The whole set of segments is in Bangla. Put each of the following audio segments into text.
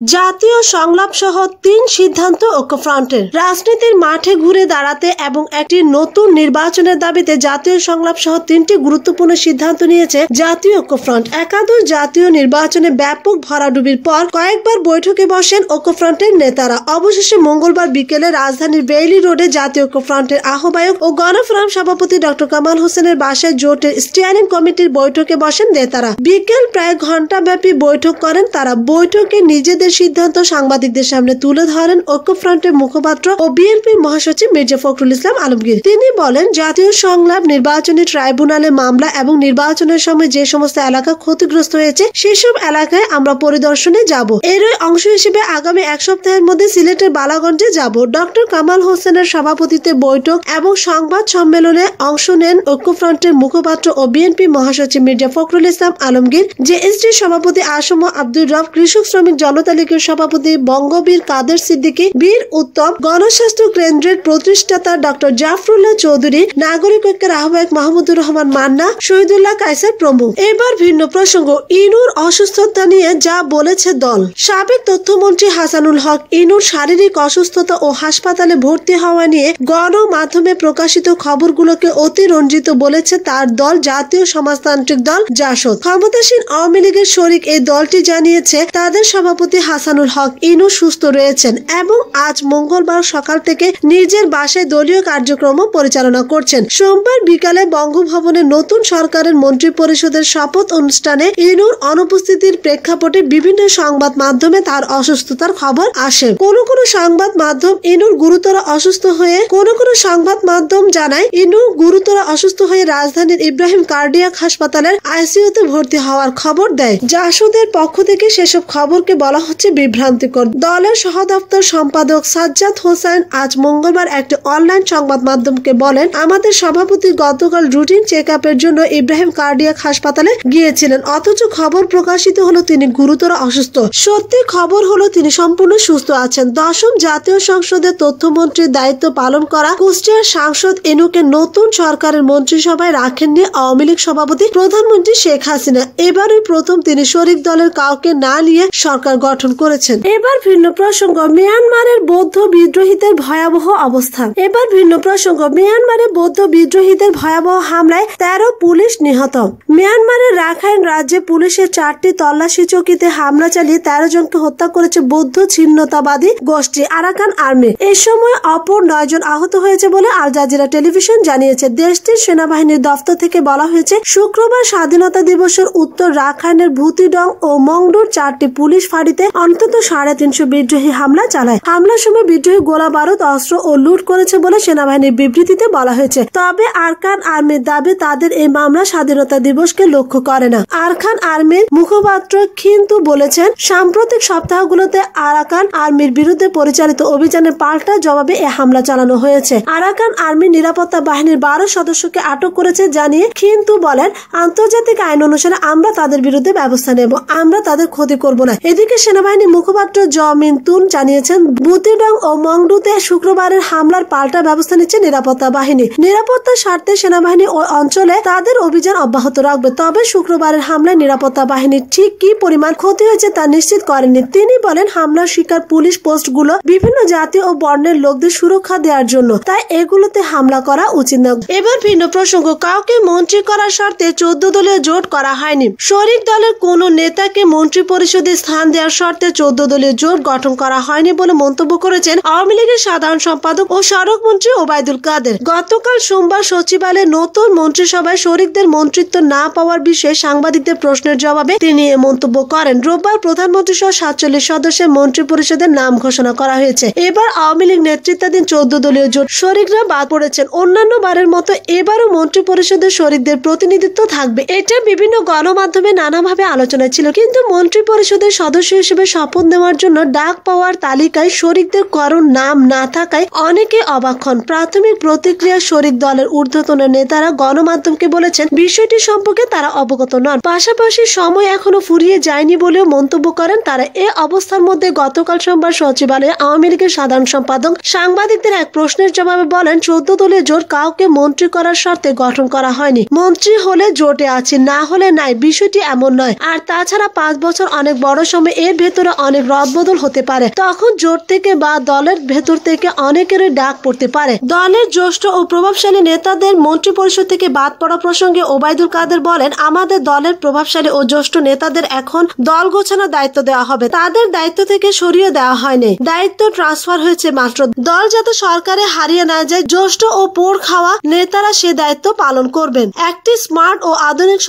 জাতীয় সংলাপ সহ ৩ সিদ্ধান্ত ঐক্যফ্রন্টের। রাজনীতির মাঠে ঘুরে দাঁড়াতে এবং একটি নতুন নির্বাচনের দাবিতে জাতীয় সংলাপ সহ ৩টি গুরুত্বপূর্ণ সিদ্ধান্ত নিয়েছে জাতীয় ঐক্যফ্রন্ট। একাদশ জাতীয় নির্বাচনে ব্যাপক ভরাডুবির পর কয়েকবার বৈঠকে বসেন ঐক্যফ্রন্টের নেতারা। অবশেষে মঙ্গলবার বিকেলে রাজধানীর বেইলি রোডে জাতীয় ঐক্যফ্রন্টের আহ্বায়ক ও গণফোরাম সভাপতি ডক্টর কামাল হোসেনের বাসায় জোটের স্টিয়ারিং কমিটির বৈঠকে বসেন নেতারা। বিকেল প্রায় ঘণ্টাব্যাপী বৈঠক করেন তারা। বৈঠকে নিজেদের সিদ্ধান্ত সাংবাদিকদের সামনে তুলে ধরেন ঐক্যফ্রন্টের মুখপাত্র ও বিএনপির মহাসচিব মির্জা ফখরুল ইসলাম আলমগীর। তিনি বলেন, জাতীয় সংলাপ নির্বাচনী ট্রাইব্যুনালে মামলা এবং নির্বাচনের সময় যে সমস্ত এলাকা ক্ষতিগ্রস্ত হয়েছে সেসব এলাকায় আমরা পরিদর্শনে যাব। এরই অংশ হিসেবে আগামী এক সপ্তাহের মধ্যে সিলেটের বালাগঞ্জে যাব। ডক্টর কামাল হোসেনের সভাপতিত্বে বৈঠক এবং সংবাদ সম্মেলনে অংশ নেন ঐক্যফ্রন্টের মুখপাত্র ও বিএনপি মহাসচিব মির্জা ফখরুল ইসলাম আলমগীর, জেএসডি সভাপতি আসম আব্দুর রব, কৃষক শ্রমিক জনতা লীগের সভাপতি বঙ্গবীর কাদের সিদ্দিকী, বীর উত্তম, গণস্বাস্থ্য কেন্দ্রের প্রতিষ্ঠাতা ডক্টর জাফরুল্লাহ চৌধুরী, নাগরিক ঐক্যের আহ্বায়ক মাহমুদুর রহমান মান্না, শহীদুল্লাহ কায়সার প্রমুখ। এবার ভিন্ন প্রসঙ্গ, ইনুর অসুস্থতা নিয়ে যা বলেছে দল। সাবেক তথ্যমন্ত্রী হাসানুল হক ইনুর শারীরিক অসুস্থতা ও হাসপাতালে ভর্তি হওয়া নিয়ে গণমাধ্যমে প্রকাশিত খবরগুলোকে অতিরঞ্জিত বলেছে তার দল জাতীয় সমাজতান্ত্রিক দল জাসদ। ক্ষমতাসীন আওয়ামী লীগের শরিক এই দলটি জানিয়েছে তাদের সভাপতি হাসানুল হক ইনু সুস্থ রয়েছেন এবং আজ মঙ্গলবার সকাল থেকে নিজের বাসায় দলীয় কার্যক্রম পরিচালনা করছেন। সোমবার বিকালে বঙ্গভবনে নতুন সরকারের মন্ত্রী পরিষদের শপথ অনুষ্ঠানে ইনুর অনুপস্থিতির প্রেক্ষাপটে বিভিন্ন সংবাদ মাধ্যমে তার অসুস্থতার খবর আসে। কোন সংবাদ মাধ্যম ইনুর গুরুতর অসুস্থ হয়ে রাজধানীর ইব্রাহিম কার্ডিয়াক হাসপাতালের আইসিইউতে ভর্তি হওয়ার খবর দেয়। জাসদের পক্ষ থেকে সেসব খবরকে বলা হচ্ছে বিভ্রান্তিকর। দলের সহদপ্তর সম্পাদক সাজ্জাদ হোসেন আজ মঙ্গলবার একটি অনলাইন সংবাদ মাধ্যমকে বলেন, আমাদের সভাপতি গতকাল রুটিন চেক আপের জন্য ইব্রাহিম কার্ডিয়াক হাসপাতালে গিয়েছিলেন, অথচ খবর প্রকাশিত হলো তিনি গুরুতর অসুস্থ। সত্যি খবর হলো তিনি সম্পূর্ণ সুস্থ আছেন। দশম জাতীয় সংসদের তথ্যমন্ত্রীর দায়িত্ব পালন করা কুষ্টিয়ার সাংসদ ইনুকে নতুন সরকারের মন্ত্রিসভায় রাখেননি আওয়ামী লীগ সভাপতি প্রধানমন্ত্রী শেখ হাসিনা। এবারই প্রথম তিনি শরিক দলের কাউকে না নিয়ে সরকার গঠন করেছেন। এবার ভিন্ন প্রসঙ্গ, মিয়ানমারের বৌদ্ধ বিদ্রোহীদের ভয়াবহ অবস্থা। মিয়ানমারের বৌদ্ধ বিদ্রোহীদের ভয়াবহ হামলায় 13 পুলিশ নিহত। মিয়ানমারের রাখাইন রাজ্যে পুলিশের 4টি তল্লাশি চৌকিতে হামলা চালিয়ে 13 জনকে হত্যা করেছে বৌদ্ধ ছিন্নতাবাদী গোষ্ঠী আরাকান আর্মি। এ সময় অপর 9 জন আহত হয়েছে বলে আল জাজিরা টেলিভিশন জানিয়েছে। দেশটির সেনাবাহিনীর দফতর থেকে বলা হয়েছে, শুক্রবার স্বাধীনতা দিবসের উত্তর রাখাইনের ভুতিডং ও মংডুর 4টি পুলিশ ফাঁড়িতে অন্তত 350 বিদ্রোহী হামলা চালায়। হামলার সময় বিদ্রোহী গোলা বারুদ, অস্ত্র ও লুট করেছে বলে সেনাবাহিনীর বিবৃতিতে বলা হয়েছে। তবে আরাকান আর্মির দাবি তাদের এই মামলা স্বাধীনতা দিবসকে লক্ষ্য করে না। আরাকান আর্মির মুখপাত্র কিন্তু বলেছেন, সাম্প্রতিক সপ্তাহগুলোতে আরাকান আর্মির বিরুদ্ধে পরিচালিত অভিযানের পাল্টা জবাবে এ হামলা চালানো হয়েছে। আরাকান আর্মির নিরাপত্তা বাহিনীর 12 সদস্যকে আটক করেছে জানিয়ে কিন্তু বলেন, আন্তর্জাতিক আইন অনুসারে আমরা তাদের বিরুদ্ধে ব্যবস্থা নেব, আমরা তাদের ক্ষতি করব না। এদিকে সেনাবাহিনীর মুখপাত্র জমিন তুন জানিয়েছেন, বুতিডং ও মংডুতে শুক্রবারের হামলার পাল্টা ব্যবস্থা নিচ্ছে নিরাপত্তা বাহিনী। নিরাপত্তার স্বার্থে সেনাবাহিনী ওই অঞ্চলে তাদের অভিযান অব্যাহত রাখবে। তবে শুক্রবারের হামলায় নিরাপত্তা বাহিনীর ঠিক কি পরিমাণ ক্ষতি হয়েছে তা নিশ্চিত করেননি। তিনি বলেন, হামলার শিকার পুলিশ পোস্টগুলো বিভিন্ন জাতি ও বর্ণের লোকদের সুরক্ষা দেওয়ার জন্য, তাই এগুলোতে হামলা করা উচিত না। এবার ভিন্ন প্রসঙ্গ, কাউকে মন্ত্রী করার শর্তে 14 দলীয় জোট করা হয়নি। শরিক দলের কোন নেতাকে মন্ত্রী পরিষদে স্থান দেওয়ার শর্তে 14 দলীয় জোট গঠন করা হয়নি বলে মন্তব্য করেছেন আওয়ামী লীগের সাধারণ সম্পাদক ও সড়ক মন্ত্রী ওবায়দুল কাদের। গতকাল সোমবার সচিবালয়ে নতুন মন্ত্রিসভায় শরিকদের মন্ত্রিত্ব না পাওয়ার বিষয়ে সাংবাদিকদের প্রশ্নের জবাবে তিনি এ মন্তব্য করেন। রোববার প্রধানমন্ত্রী সহ 47 সদস্যের মন্ত্রী পরিষদের নাম ঘোষণা করা হয়েছে। এবার আওয়ামী লীগ নেতৃত্বাধীন 14 দলীয় জোট শরিকরা বাদ পড়েছেন। অন্যান্য বারের মতো এবারও মন্ত্রী পরিষদের শরিকদের প্রতিনিধিত্ব থাকবে। এটা বিভিন্ন গণমাধ্যমে নানাভাবে আলোচনায় ছিল, কিন্তু মন্ত্রী পরিষদের সদস্য হিসেবে শপথ নেওয়ার জন্য ডাক পাওয়ার তালিকায় শরিকদের কারো নাম না থাকায় অনেকে অবাক হন। প্রাথমিক প্রতিক্রিয়া শরিক দলের ঊর্ধ্বতন নেতারা গণমাধ্যমকে বলেছেন, বিষয়টি সম্পর্কে তারা অবগত নন। পাশাপাশি সময় এখনো ফুরিয়ে যায়নি বলেও মন্তব্য করেন তারা। এ অবস্থার মধ্যে গতকাল সোমবার সচিবালয়ে আওয়ামী লীগের সাধারণ সম্পাদক সাংবাদিকদের এক প্রশ্নের জবাবে বলেন, 14 দলীয় জোট কাউকে মন্ত্রী করার শর্তে গঠন করা হয়নি। মন্ত্রী হলে জোটে আছি, না হলে নাই, বিষয়টি এমন নয়। আর তাছাড়া 5 বছর অনেক বড় সময়, এর ভেতরে অনেক রদবদল হতে পারে। তখন জোট থেকে বা দলের ভেতর থেকে অনেকেরই ডাক পড়তে পারে। দলের জ্যেষ্ঠ ও প্রভাবশালী নেতাদের মন্ত্রিপরিষদ থেকে বাদ পড়া প্রসঙ্গে ওবায়দুল কাদের বলেন, আমাদের দলের প্রভাবশালী ও জ্যেষ্ঠ নেতাদের এখন দল গোছানোর দায়িত্ব দেওয়া হবে। তাদের দায়িত্ব থেকে সরিয়ে দেওয়া হয়নি, দায়িত্ব ট্রান্সফার হয়েছে মাত্র। দল যাতে সরকারে হারিয়ে না যায়, জ্যেষ্ঠ ও পোড় খাওয়া নেতারা সে দায়িত্ব পালন করবেন। একটি স্মার্ট ও আধুনিক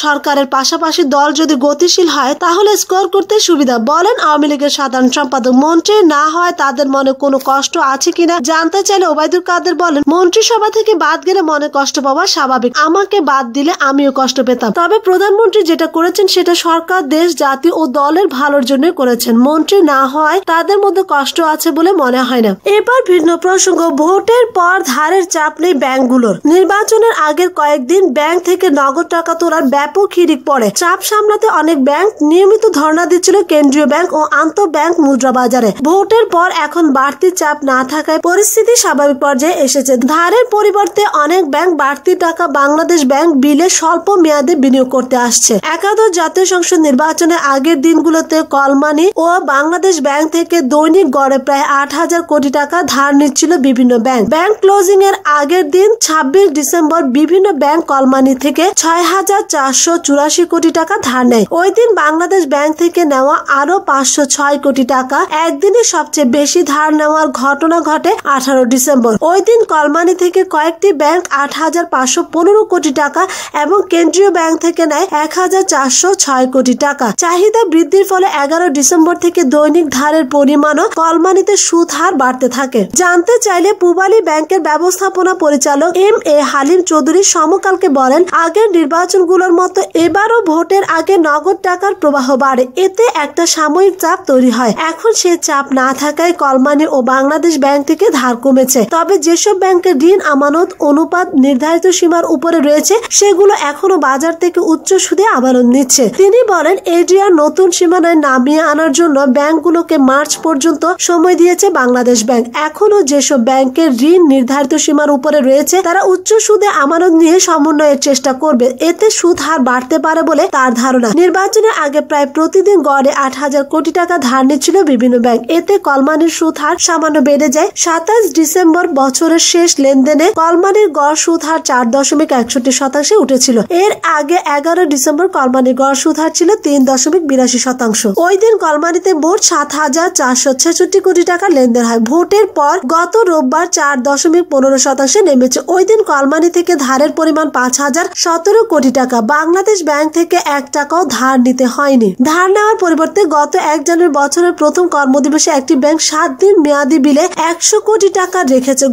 সরকারের পাশাপাশি দল যদি গতিশীল হয় তাহলে স্কোর করতে সুবিধা, বলেন আওয়ামী লীগের সাধারণ সম্পাদক। মন্ত্রী না হয় তাদের মনে কোনো কষ্ট আছে কিনা জানতে চাইলে ওবায়দুল কাদের বলেন, মন্ত্রিসভা থেকে বাদ গেলে মনে কষ্ট পাওয়া স্বাভাবিক। আমাকে বাদ দিলে আমিও কষ্ট পেতাম। তবে প্রধানমন্ত্রী যেটা করেছেন সেটা সরকার, দেশ, জাতি ও দলের ভালোর জন্য করেছেন। মন্ত্রী না হয় তাদের মধ্যে কষ্ট আছে বলে মনে হয় না। এবার ভিন্ন প্রসঙ্গ। ভোটের পর ধারের চাপ নেই ব্যাংকগুলোর। নির্বাচনের আগের কয়েকদিন ব্যাংক থেকে নগদ টাকা তোলার ব্যাপক হিড়িক পড়ে। চাপ সামলাতে অনেক ব্যাংক নিয়মিত ধর্ণা দিচ্ছিল কেন্দ্রীয় ব্যাংক ও আন্তঃ ব্যাংক মুদ্রা বাজারে। ভোটের পর এখন বাড়তি চাপ না থাকায় পরিস্থিতি স্বাভাবিক পর্যায়ে এসেছে। ধারের পরিবর্তে অনেক ব্যাংক বাড়তি টাকা বাংলাদেশ ব্যাংক বিলে স্বল্প মেয়াদে বিনিয়োগ করতে আসছে। একাদশ জাতীয় সংসদ নির্বাচনের আগের দিনগুলোতে কলমানি ও বাংলাদেশ ব্যাংক থেকে দৈনিক গড়ে প্রায় 8,000 কোটি টাকা ধার নিচ্ছিল বিভিন্ন ব্যাংক। ব্যাংক ক্লোজিং এর আগের দিন 26 ডিসেম্বর বিভিন্ন ব্যাংক কলমানি থেকে 6,484 কোটি টাকা ধার নেয়। ওই দিন বাংলাদেশ ব্যাংক থেকে নেওয়া আরো 506 কোটি টাকা। একদিনে সবচেয়ে বেশি ধার নেওয়ার ঘটনা ঘটে 18 ডিসেম্বর। ওই দিন কলমানি থেকে কয়েকটি ব্যাংক 8,515 কোটি টাকা এবং কেন্দ্রীয় ব্যাংক থেকে নেয় 1,406 কোটি টাকা। চাহিদা বৃদ্ধির ফলে 11 ডিসেম্বর থেকে দৈনিক ধারের পরিমাণও কলমানিতে সুদ হার বাড়তে থাকে। জানতে চাইলে পূবালী ব্যাংকের ব্যবস্থাপনা পরিচালক MA হালিম চৌধুরী সমকালকে বলেন, আগের নির্বাচনগুলোর মতো এবারও ভোটের আগে নগদ টাকার প্রবাহ বাড়ে। এতে একটা সাময়িক চাপ তৈরি হয়। এখন সে চাপ না থাকায় কলমানি ও বাংলাদেশ ব্যাংক থেকে ধার কমেছে। তবে যেসব ব্যাংকের ঋণ আমানত অনুপাত নির্ধারিত সীমার উপরে রয়েছে সেগুলো এখনো বাজার থেকে উচ্চ সুদে আমানত নিচ্ছে। তিনি বলেন, এডিআর নতুন সীমানায় নামিয়ে আনার জন্য ব্যাংকগুলোকে মার্চ পর্যন্ত সময় দিয়েছে বাংলাদেশ ব্যাংক। এখনো যেসব ব্যাংকের ঋণ নির্ধারিত সীমার উপরে রয়েছে তারা উচ্চ সুদে আমানত নিয়ে সমন্বয়ের চেষ্টা করবে। এতে সুদ হার বাড়তে পারে বলে তার ধারণা। নির্বাচনের আগে প্রায় প্রতিদিন গড়ে 8,000 কোটি টাকা ধার নিচ্ছিল বিভিন্ন ব্যাংক। এতে কলমানির সুদ হার সামান্য বেড়ে যায়। 27 ডিসেম্বর বছরের শেষ লেনদেনে কলমানির গড় সুদ হার 4.61% উঠেছিল। এর আগে 11 ডিসেম্বর কলমানির গড় সুদ হার ছিল 3.82%। ওই দিন কলমানিতে মোট 7,466 কোটি টাকা লেনদেন হয়। ভোটের পর গত রোববার 4.15% নেমেছে। ওই দিন কলমানি থেকে ধারের পরিমাণ 5,017 কোটি টাকা। বাংলাদেশ ব্যাংক থেকে 1 টাকাও ধার নিতে হয়নি। ধার নেওয়ার পরিবর্তে গত 1 জানুয়ারি বছরের প্রথম কর্মদিবসে একটি ব্যাংক 7 দিন মেয়াদি বিলে 100 কোটি টাকা রেখেছে।